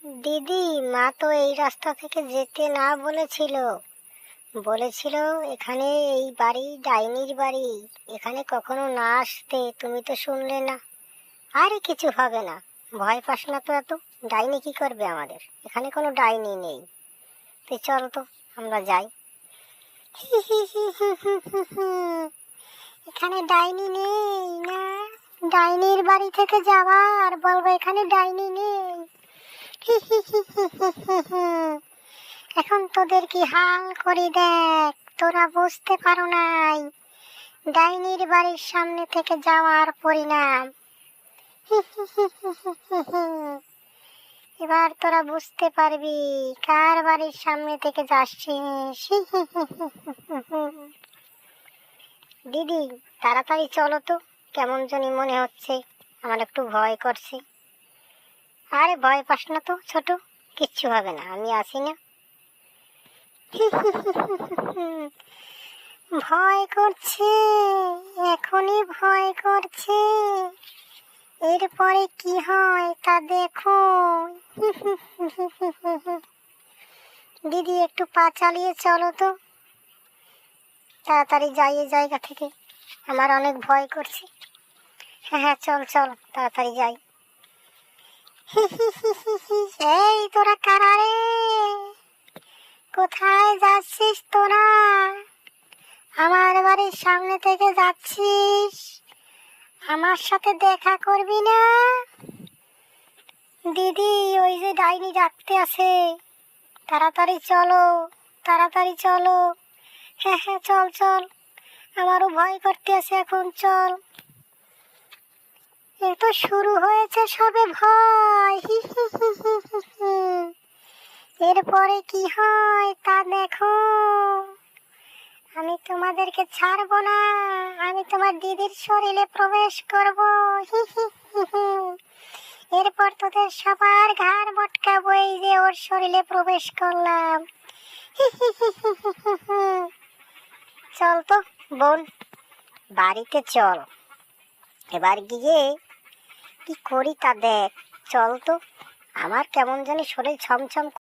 দিদি, মা তো এই রাস্তা থেকে যেতে না বলেছিল। বলেছিল এখানে এই বাড়ি ডাইনির বাড়ি, এখানে কখনো না আসতে। তুমি তো শুনলে না। আরে কিছু হবে না, ভয় পাস না তো এত। ডাইনি কি করবে আমাদের? এখানে কোনো ডাইনি নেই। তো চল তো, আমরা যাই। এখানে ডাইনি নেই না? ডাইনির বাড়ি থেকে যাওয়া আর বলবো এখানে ডাইনি নেই। এখন তোদের কি হাল করি দেখ, তোরা বুঝতে পারো নাই ডাইনির বাড়ির সামনে থেকে যাওয়ার পরিণাম। এবার তোরা বুঝতে পারবি কার বাড়ির সামনে থেকে যাচ্ছিস। দিদি, তাড়াতাড়ি চলো তো, কেমন জানি মনে হচ্ছে, আমার একটু ভয় করছে। আরে ভয় পাস না তো ছোট, কিচ্ছু হবে না, আমি আছি না। ভয় করছে, এখনই ভয় করছে, এরপরে কি হয় তা দেখো। দিদি, একটু পা চালিয়ে চলো তো, তাড়াতাড়ি যাই এই জায়গা থেকে, আমার অনেক ভয় করছে। হ্যাঁ হ্যাঁ, চল চল, তাড়াতাড়ি যাই। এই তোরা কারা রে? কোথায় যাচ্ছিস তোরা? আমার বাড়ির সামনে থেকে যাচ্ছিস, আমার সাথে দেখা করবি না? দিদি, ওই যে ডাইনি ডাকতে আছে, তাড়াতাড়ি চলো, তাড়াতাড়ি চলো। হ্যাঁ হ্যাঁ, চল চল, আমারও ভয় করতে আছে এখন, চল। এ তো শুরু হয়েছে সবে ভয়। এরপরে কি হয় তা দেখো। আমি তোমাদেরকে ছাড়বো না, আমি তোমার দিদির শরীরে প্রবেশ করব। এরপর তোদের সবার ঘাড় মটকাবো, এই যে ওর শরীরে প্রবেশ করলাম। চল তো বোন, বাড়িতে চল। এবার গিয়ে কি করি তা দেখ, চল তো। আমার কেমন জানি শরীর ছমছম